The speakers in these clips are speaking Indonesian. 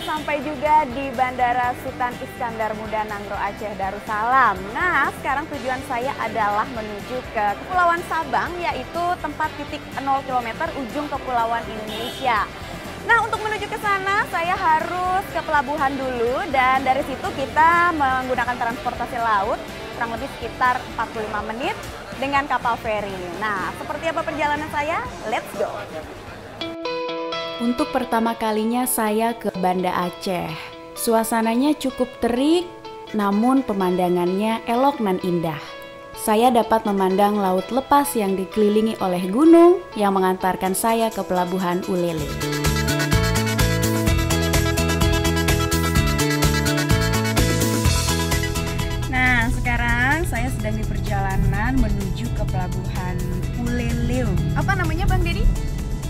sampai juga di Bandara Sultan Iskandar Muda Nangro Aceh Darussalam. Nah, sekarang tujuan saya adalah menuju ke Kepulauan Sabang, yaitu tempat titik 0 km ujung Kepulauan Indonesia. Nah, untuk menuju ke sana saya harus ke pelabuhan dulu dan dari situ kita menggunakan transportasi laut kurang lebih sekitar 45 menit dengan kapal feri. Nah, seperti apa perjalanan saya? Let's go! Untuk pertama kalinya saya ke Banda Aceh. Suasananya cukup terik, namun pemandangannya elok dan indah. Saya dapat memandang laut lepas yang dikelilingi oleh gunung yang mengantarkan saya ke pelabuhan Ulele. Nah, sekarang saya sedang di perjalanan menuju ke pelabuhan Ulele. Apa namanya, Bang Dedi?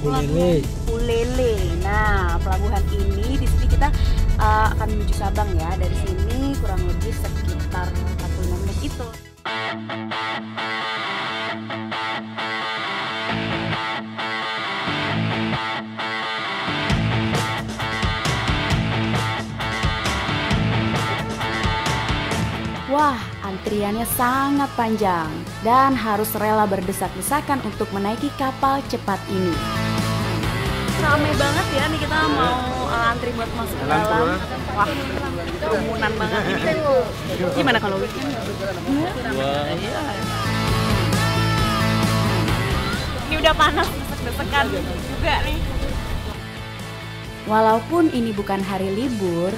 Ulele. Ulele. Nah, pelabuhan ini di sini kita akan menuju Sabang ya. Dari sini kurang lebih sekitar 45 menit itu. Wah, antriannya sangat panjang dan harus rela berdesak-desakan untuk menaiki kapal cepat ini. Ramai banget ya, nih kita mau antri buat masuk ke dalam. Wah, kerumunan banget ini. Gimana kalau weekend? Iya. Ini udah panas, desek-desekan juga nih. Walaupun ini bukan hari libur,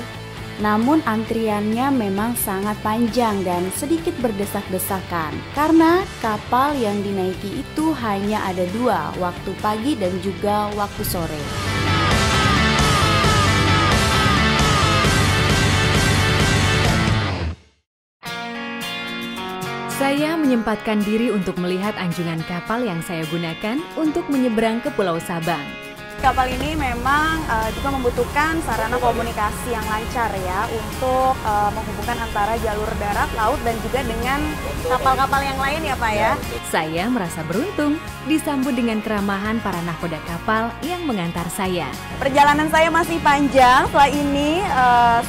namun antriannya memang sangat panjang dan sedikit berdesak-desakan karena kapal yang dinaiki itu hanya ada dua, waktu pagi dan juga waktu sore. Saya menyempatkan diri untuk melihat anjungan kapal yang saya gunakan untuk menyeberang ke Pulau Sabang. Kapal ini memang juga membutuhkan sarana komunikasi yang lancar ya untuk menghubungkan antara jalur darat, laut dan juga dengan kapal-kapal yang lain ya Pak ya. Saya merasa beruntung disambut dengan keramahan para nahkoda kapal yang mengantar saya. Perjalanan saya masih panjang, setelah ini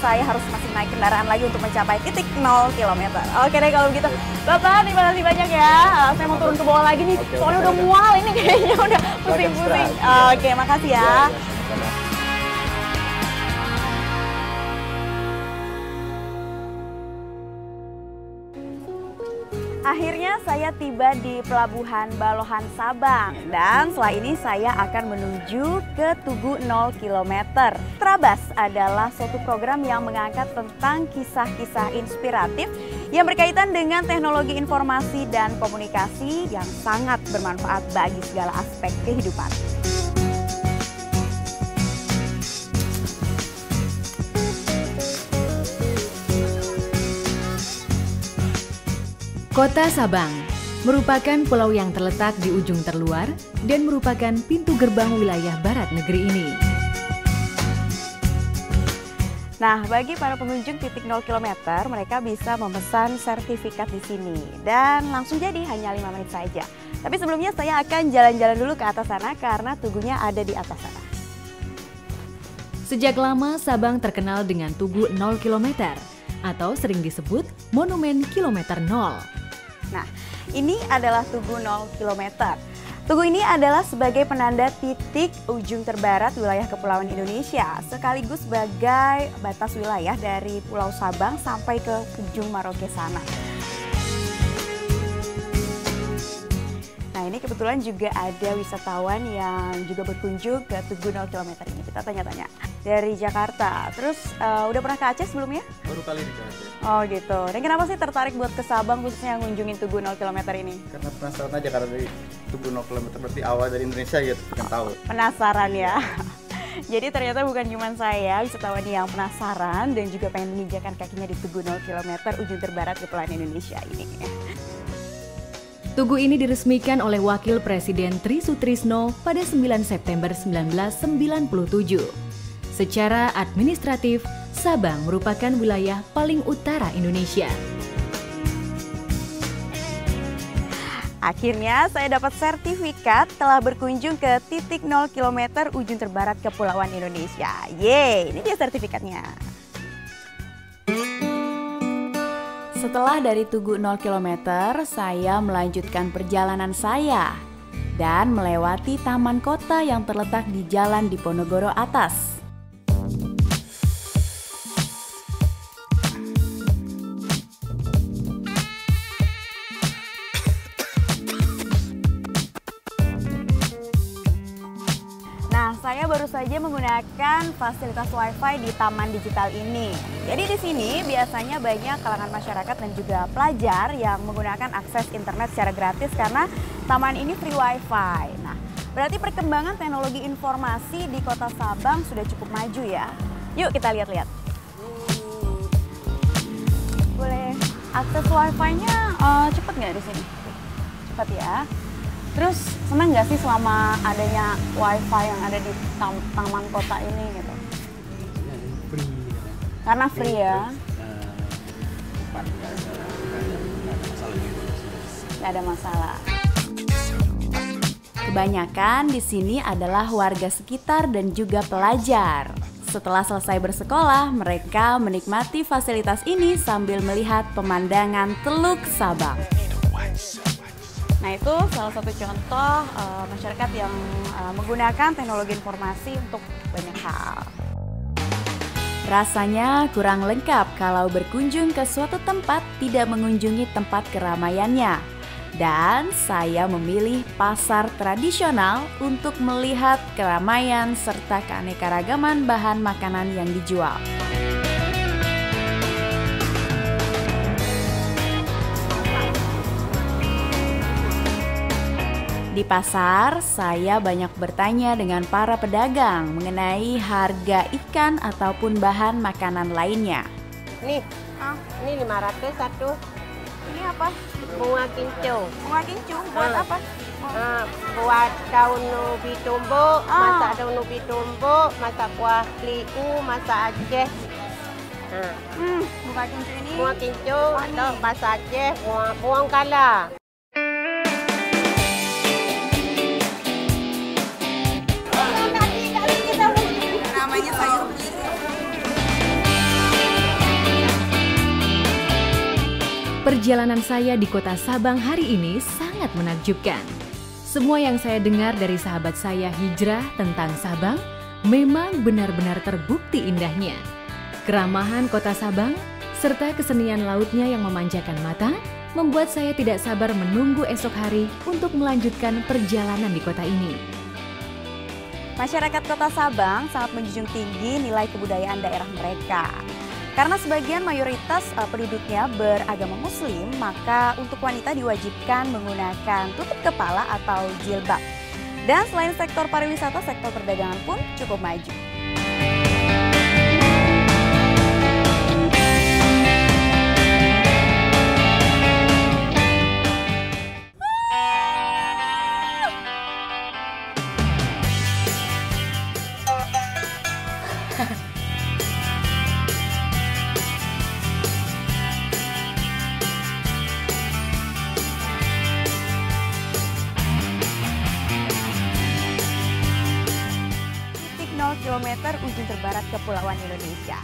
saya harus masih naik kendaraan lagi untuk mencapai titik 0 km. Oke deh kalau begitu. Bapak, terima kasih banyak ya. Saya mau turun ke bawah lagi nih, soalnya udah mual ini kayaknya udah pusing-pusing. Oke, makasih ya. Akhirnya saya tiba di Pelabuhan Balohan Sabang dan setelah ini saya akan menuju ke Tugu 0 km. Trabas adalah suatu program yang mengangkat tentang kisah-kisah inspiratif yang berkaitan dengan teknologi informasi dan komunikasi yang sangat bermanfaat bagi segala aspek kehidupan. Kota Sabang merupakan pulau yang terletak di ujung terluar dan merupakan pintu gerbang wilayah barat negeri ini. Nah, bagi para pengunjung titik 0 km, mereka bisa memesan sertifikat di sini dan langsung jadi hanya 5 menit saja. Tapi sebelumnya saya akan jalan-jalan dulu ke atas sana karena tugunya ada di atas sana. Sejak lama Sabang terkenal dengan Tugu 0 km atau sering disebut Monumen Kilometer 0. Nah, ini adalah Tugu 0 km. Tugu ini adalah sebagai penanda titik ujung terbarat wilayah Kepulauan Indonesia, sekaligus sebagai batas wilayah dari Pulau Sabang sampai ke ujung Merauke sana. Nah, ini kebetulan juga ada wisatawan yang juga berkunjung ke Tugu 0 km ini. Kita tanya-tanya. Dari Jakarta, terus udah pernah ke Aceh sebelumnya? Baru kali ini ke Aceh. Oh gitu, dan kenapa sih tertarik buat ke Sabang khususnya ngunjungin Tugu 0 km ini? Karena penasaran aja karena dari Tugu 0 km berarti awal dari Indonesia gitu, pengen tahu. Penasaran ya? Jadi ternyata bukan cuma saya, wisatawan yang penasaran dan juga pengen menginjakan kakinya di Tugu 0 km ujung terbarat Kepulauan Indonesia ini. Tugu ini diresmikan oleh Wakil Presiden Tri Sutrisno pada 9 September 1997. Secara administratif, Sabang merupakan wilayah paling utara Indonesia. Akhirnya saya dapat sertifikat telah berkunjung ke titik 0 km ujung terbarat Kepulauan Indonesia. Yeay, ini dia sertifikatnya. Setelah dari Tugu 0 km, saya melanjutkan perjalanan saya dan melewati taman kota yang terletak di Jalan Diponegoro Atas. Nah, saya baru saja menggunakan fasilitas WiFi di taman digital ini. Jadi di sini biasanya banyak kalangan masyarakat dan juga pelajar yang menggunakan akses internet secara gratis karena taman ini free WiFi. Nah, berarti perkembangan teknologi informasi di Kota Sabang sudah cukup maju ya. Yuk kita lihat-lihat. Boleh akses WiFi-nya cepet nggak di sini? Cepet ya. Terus senang nggak sih selama adanya WiFi yang ada di taman kota ini gitu? Free. Karena free ya? Nggak ada masalah. Kebanyakan di sini adalah warga sekitar dan juga pelajar. Setelah selesai bersekolah, mereka menikmati fasilitas ini sambil melihat pemandangan Teluk Sabang. Nah, itu salah satu contoh masyarakat yang menggunakan teknologi informasi untuk banyak hal. Rasanya kurang lengkap kalau berkunjung ke suatu tempat tidak mengunjungi tempat keramaiannya. Dan saya memilih pasar tradisional untuk melihat keramaian serta keanekaragaman bahan makanan yang dijual. Di pasar, saya banyak bertanya dengan para pedagang mengenai harga ikan ataupun bahan makanan lainnya. Nih, ini 500 satu. Ini apa? Bunga kincu. Bunga kincu buat apa? Buat daun ubi tumbuk, masak daun ubi tumbuk, masak kuah liu, masak Aceh. Bunga kincu ini. Bunga kincu atau masak Aceh, buang kala. Namanya sayur beling. Perjalanan saya di Kota Sabang hari ini sangat menakjubkan. Semua yang saya dengar dari sahabat saya hijrah tentang Sabang memang benar-benar terbukti indahnya. Keramahan Kota Sabang serta kesenian lautnya yang memanjakan mata membuat saya tidak sabar menunggu esok hari untuk melanjutkan perjalanan di kota ini. Masyarakat Kota Sabang sangat menjunjung tinggi nilai kebudayaan daerah mereka. Karena sebagian mayoritas penduduknya beragama Muslim, maka untuk wanita diwajibkan menggunakan tutup kepala atau jilbab. Dan selain sektor pariwisata, sektor perdagangan pun cukup maju. Titik 0 km ujung terbarat Kepulauan Indonesia.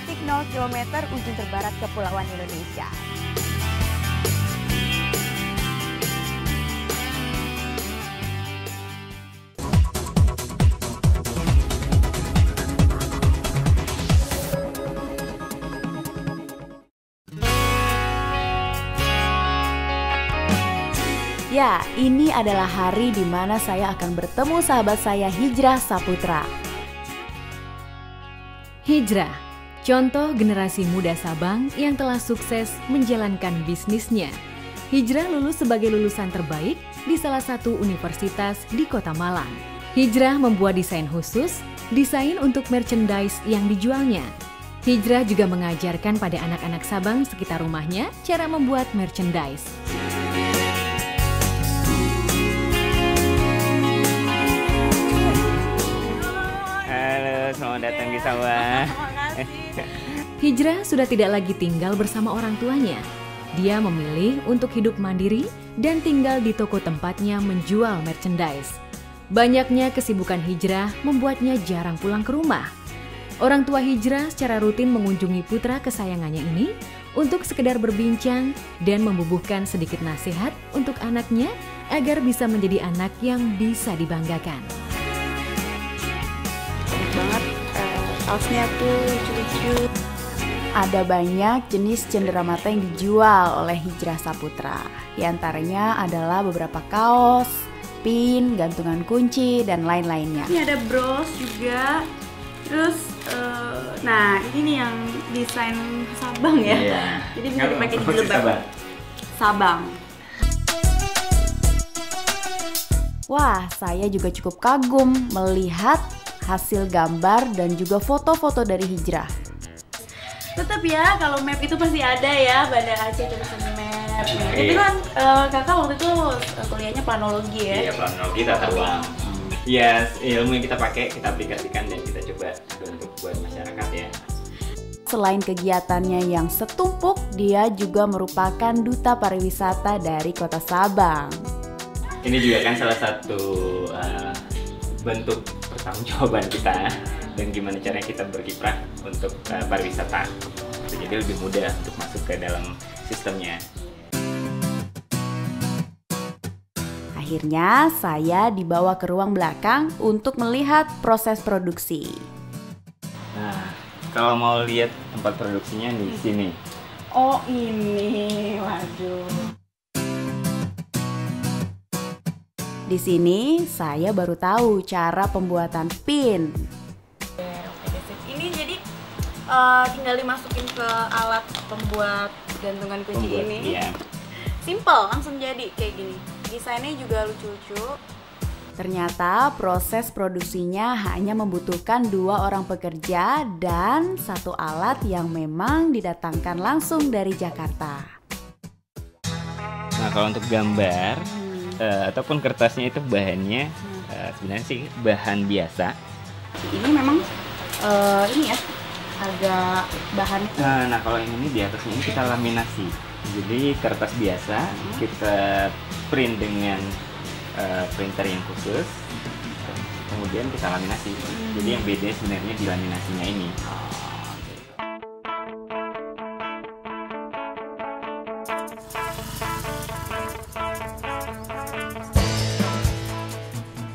Titik 0 km ujung terbarat Kepulauan Indonesia. Ya, ini adalah hari di mana saya akan bertemu sahabat saya Hijrah Saputra. Hijrah, contoh generasi muda Sabang yang telah sukses menjalankan bisnisnya. Hijrah lulus sebagai lulusan terbaik di salah satu universitas di Kota Malang. Hijrah membuat desain khusus, desain untuk merchandise yang dijualnya. Hijrah juga mengajarkan pada anak-anak Sabang sekitar rumahnya cara membuat merchandise. Halo, selamat datang di Sabang. Hijrah sudah tidak lagi tinggal bersama orang tuanya. Dia memilih untuk hidup mandiri dan tinggal di toko tempatnya menjual merchandise. Banyaknya kesibukan Hijrah membuatnya jarang pulang ke rumah. Orang tua Hijrah secara rutin mengunjungi putra kesayangannya ini untuk sekedar berbincang dan membubuhkan sedikit nasihat untuk anaknya agar bisa menjadi anak yang bisa dibanggakan. Banget kaosnya tuh lucu-lucu. Ada banyak jenis cenderamata yang dijual oleh Hijrah Saputra. Di antaranya adalah beberapa kaos, pin, gantungan kunci, dan lain-lainnya. Ini ada bros juga. Terus, nah ini nih yang desain Sabang ya. Iya. Jadi bisa dipakai di jilbab. Sabang. Wah, saya juga cukup kagum melihat hasil gambar dan juga foto-foto dari Hijrah. Tetap ya, kalau map itu pasti ada ya, Banda Aceh tulisan map. Itu kan kakak waktu itu kuliahnya planologi ya? Iya, planologi tata ruang. Iya, ilmu yang kita pakai, kita aplikasikan dan kita coba untuk buat masyarakat ya. Selain kegiatannya yang setumpuk, dia juga merupakan duta pariwisata dari Kota Sabang. Ini juga kan salah satu bentuk pertanggungjawaban kita dan gimana caranya kita berkiprah untuk pariwisata. Jadi lebih mudah untuk masuk ke dalam sistemnya. Akhirnya saya dibawa ke ruang belakang untuk melihat proses produksi. Nah, kalau mau lihat tempat produksinya di sini. Oh ini, waduh. Di sini saya baru tahu cara pembuatan pin. Ini jadi tinggal dimasukin ke alat pembuat gantungan kunci ini. Iya. Simple, langsung jadi kayak gini. Desainnya juga lucu-lucu. Ternyata proses produksinya hanya membutuhkan 2 orang pekerja dan 1 alat yang memang didatangkan langsung dari Jakarta. Nah, kalau untuk gambar ataupun kertasnya itu bahannya sebenarnya sih bahan biasa. Ini memang ini ya agak bahan. Nah, kalau yang ini di atasnya ini kita laminasi. Jadi kertas biasa kita print dengan printer yang khusus, kemudian kita laminasi. Jadi yang beda sebenarnya di laminasinya ini.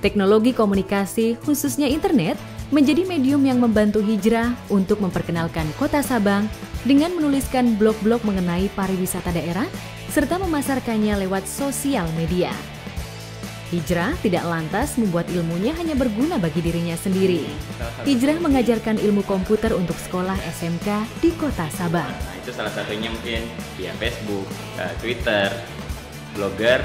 Teknologi komunikasi, khususnya internet, menjadi medium yang membantu Hijrah untuk memperkenalkan Kota Sabang dengan menuliskan blog-blog mengenai pariwisata daerah serta memasarkannya lewat sosial media. Hijrah tidak lantas membuat ilmunya hanya berguna bagi dirinya sendiri. Hijrah mengajarkan ilmu komputer untuk sekolah SMK di Kota Sabang. Nah, itu salah satunya mungkin via Facebook, Twitter, blogger,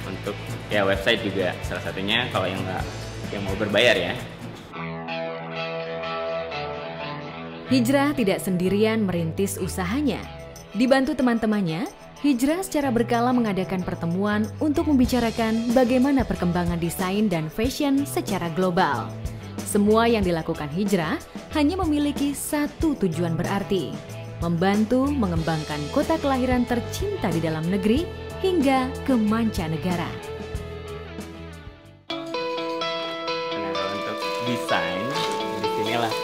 untuk ya website juga salah satunya kalau yang mau berbayar ya. Hijrah tidak sendirian merintis usahanya. Dibantu teman-temannya, Hijrah secara berkala mengadakan pertemuan untuk membicarakan bagaimana perkembangan desain dan fashion secara global. Semua yang dilakukan Hijrah hanya memiliki satu tujuan berarti, membantu mengembangkan kota kelahiran tercinta di dalam negeri hingga ke mancanegara. Nah, kalau untuk desain, disinilah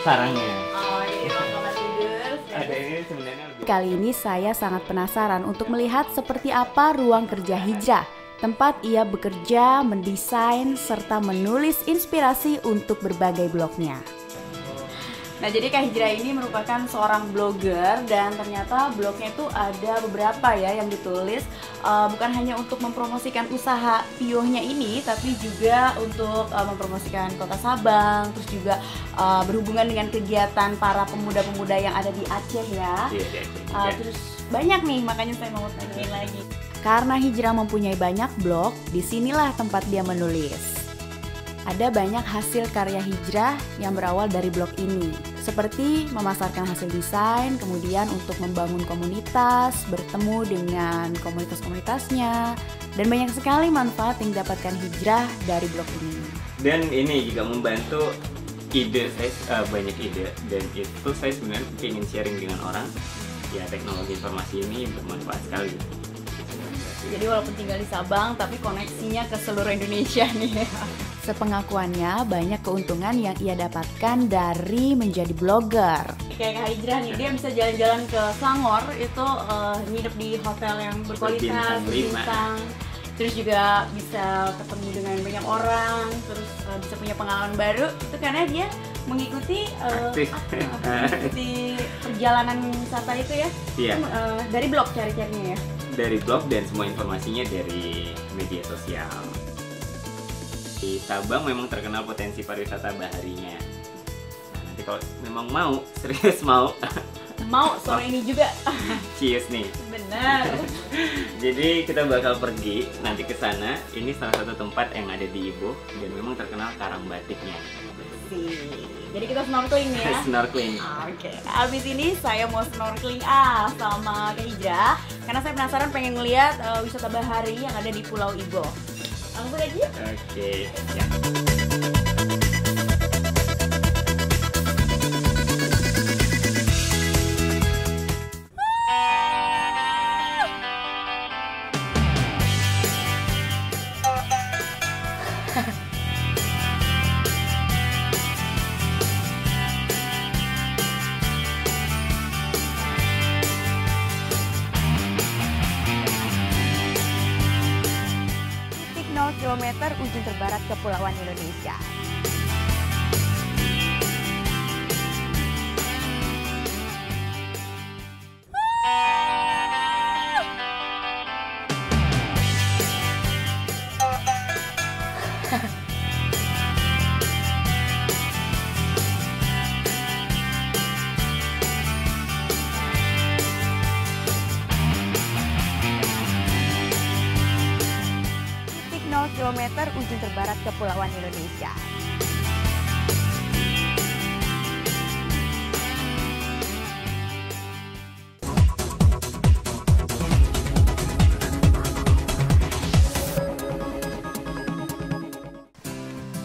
sarangnya. Oh, ini tempat tidur. Ada ini sebenarnya lebih. Kali ini saya sangat penasaran untuk melihat seperti apa ruang kerja Hijrah, tempat ia bekerja, mendesain, serta menulis inspirasi untuk berbagai blognya. Nah, jadi Kak Hijrah ini merupakan seorang blogger dan ternyata blognya itu ada beberapa ya yang ditulis, bukan hanya untuk mempromosikan usaha Piohnya ini, tapi juga untuk mempromosikan Kota Sabang, terus juga berhubungan dengan kegiatan para pemuda-pemuda yang ada di Aceh ya. Iya, di Aceh juga. Terus banyak nih, makanya saya mau tanyain lagi. Karena Hijrah mempunyai banyak blog, disinilah tempat dia menulis. Ada banyak hasil karya Hijrah yang berawal dari blog ini, seperti memasarkan hasil desain, kemudian untuk membangun komunitas, bertemu dengan komunitas-komunitasnya, dan banyak sekali manfaat yang didapatkan Hijrah dari blog ini. Dan ini juga membantu ide saya, banyak ide, dan itu saya sebenarnya ingin sharing dengan orang. Ya, teknologi informasi ini bermanfaat sekali. Jadi walaupun tinggal di Sabang, tapi koneksinya ke seluruh Indonesia nih. Sepengakuannya, banyak keuntungan yang ia dapatkan dari menjadi blogger. Kayak Kak Hijrah nih, dia bisa jalan-jalan ke Selangor, itu nginep di hotel yang berkualitas, berbintang. Terus juga bisa ketemu dengan banyak orang, terus bisa punya pengalaman baru. Itu karena dia mengikuti perjalanan wisata itu ya. Iya. Dari blog cari-carinya ya. Dari blog dan semua informasinya dari media sosial. Di Sabang memang terkenal potensi pariwisata baharinya. Nah, nanti kalau memang mau, serius mau Sore ini juga. Cheers nih. Benar. Jadi kita bakal pergi nanti ke sana. Ini salah satu tempat yang ada di Ibu dan memang terkenal karang batiknya. Jadi kita snorkeling ya. Snorkeling. Oke. Abis ini saya mau snorkeling sama Kak Hijrah karena saya penasaran pengen ngeliat wisata bahari yang ada di Pulau Ibo. Langsung aja. Oke. Ya. Titik 0 km ujung terbarat Kepulauan Indonesia. Titik 0 km ujung terbarat Kepulauan Indonesia.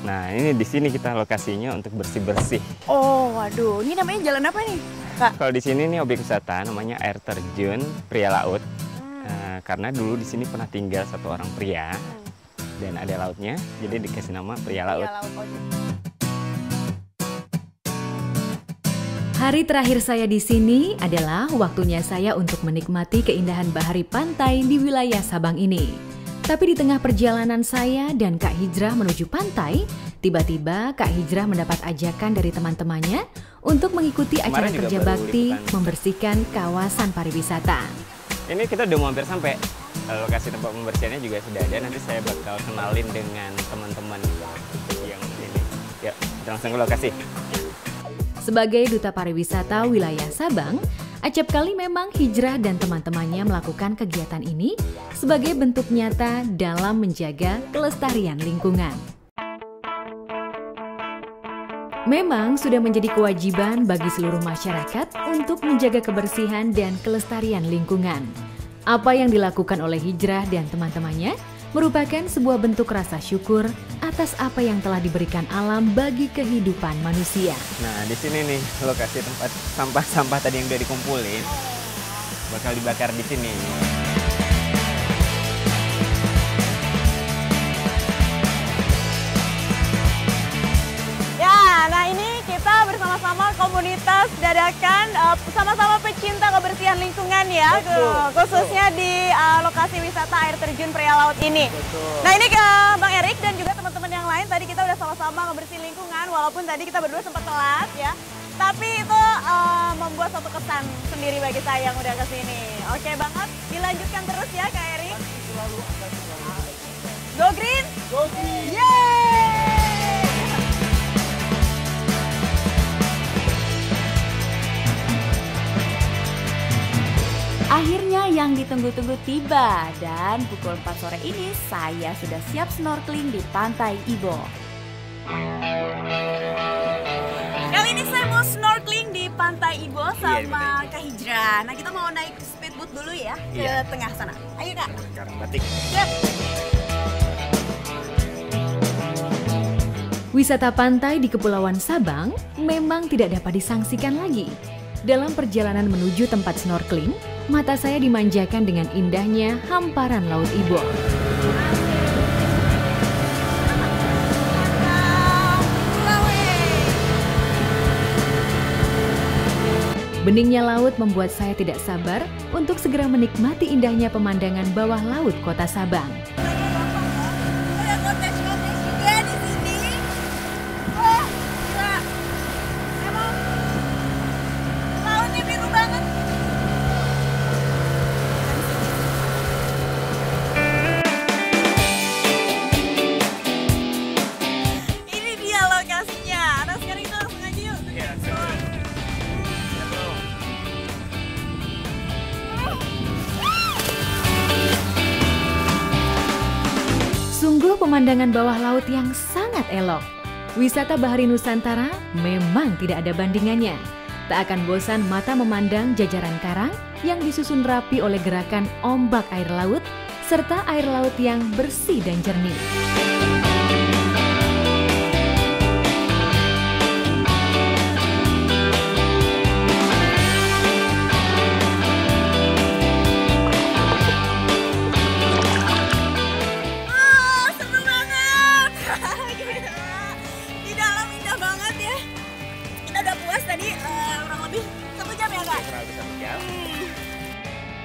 Nah, ini di sini kita lokasinya untuk bersih-bersih. Oh, waduh, ini namanya jalan apa nih, Kak? Kalau di sini nih objek wisata namanya air terjun Pria Laut. Karena dulu di sini pernah tinggal satu orang pria dan ada lautnya, jadi dikasih nama Pria Laut. Hari terakhir saya di sini adalah waktunya saya untuk menikmati keindahan bahari pantai di wilayah Sabang ini. Tapi di tengah perjalanan saya dan Kak Hijrah menuju pantai, tiba-tiba Kak Hijrah mendapat ajakan dari teman-temannya untuk mengikuti acara Kemarin juga kerja baru bakti liputan. membersihkan kawasan pariwisata. Ini kita udah mau hampir sampai. Lokasi tempat pembersihannya juga sudah ada. Nanti saya bakal kenalin dengan teman-teman yang ini. Ya, kita langsung ke lokasi. Sebagai duta pariwisata wilayah Sabang, acap kali memang Hijrah dan teman-temannya melakukan kegiatan ini sebagai bentuk nyata dalam menjaga kelestarian lingkungan. Memang sudah menjadi kewajiban bagi seluruh masyarakat untuk menjaga kebersihan dan kelestarian lingkungan. Apa yang dilakukan oleh Hijrah dan teman-temannya merupakan sebuah bentuk rasa syukur atas apa yang telah diberikan alam bagi kehidupan manusia. Nah, di sini nih lokasi tempat sampah-sampah tadi yang udah dikumpulin bakal dibakar di sini. Ya, nah ini kita bersama-sama komunitas dadakan, sama-sama pecinta kebersihan lingkungan ya, khususnya di lokasi wisata air terjun Pria Laut ini. Nah ini ke Bang Erik dan juga teman-teman yang lain, tadi kita udah sama-sama ngebersihin lingkungan, walaupun tadi kita berdua sempat telat ya. Tapi itu membuat satu kesan sendiri bagi saya yang udah kesini. Oke banget, dilanjutkan terus ya Kak Erik. Go Green! Go Green! Yeay! Akhirnya yang yang ditunggu-tunggu tiba dan pukul 4 sore ini saya sudah siap snorkeling di Pantai Ibo. Kali ini saya mau snorkeling di Pantai Ibo sama Kak Hijrah. Nah, kita mau naik speedboat dulu ya ke tengah sana. Ayo Kak. Karang Batik. Siap. Wisata pantai di Kepulauan Sabang memang tidak dapat disangsikan lagi. Dalam perjalanan menuju tempat snorkeling, mata saya dimanjakan dengan indahnya hamparan Laut Ibo. Beningnya laut membuat saya tidak sabar untuk segera menikmati indahnya pemandangan bawah laut kota Sabang. Sungguh pemandangan bawah laut yang sangat elok. Wisata Bahari Nusantara memang tidak ada bandingannya. Tak akan bosan mata memandang jajaran karang yang disusun rapi oleh gerakan ombak air laut, serta air laut yang bersih dan jernih.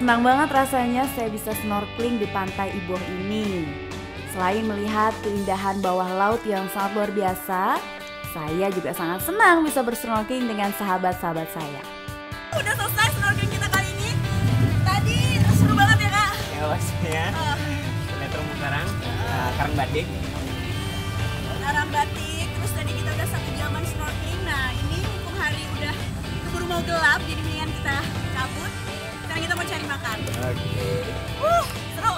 Senang banget rasanya saya bisa snorkeling di Pantai Ibo ini. Selain melihat keindahan bawah laut yang sangat luar biasa, saya juga sangat senang bisa bersnorkeling dengan sahabat-sahabat saya. Udah selesai snorkeling kita kali ini. Tadi seru banget ya Kak? Ya pastinya. Kita terumbu karang, karang batik. Karang batik, terus tadi kita udah 1 jaman snorkeling. Nah ini mumpung hari udah keburu mau gelap, jadi mendingan kita cabut. Sekarang kita mau cari makan. Oke. Seru.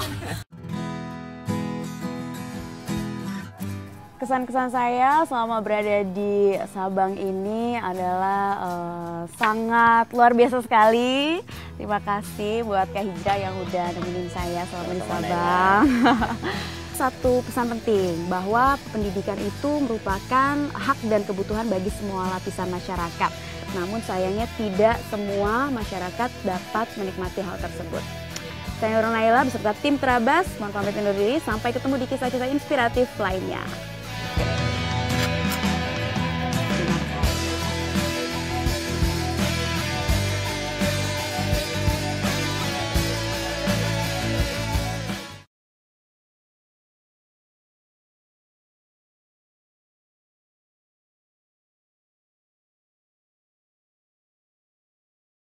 Kesan-kesan saya selama berada di Sabang ini adalah sangat luar biasa sekali. Terima kasih buat Kak Hijrah yang udah nemenin saya selama di Sabang. Satu pesan penting bahwa pendidikan itu merupakan hak dan kebutuhan bagi semua lapisan masyarakat. Namun sayangnya tidak semua masyarakat dapat menikmati hal tersebut. Saya Nurul Naila beserta tim Terabas, mohon pamit undur diri. Sampai ketemu di kisah-kisah inspiratif lainnya.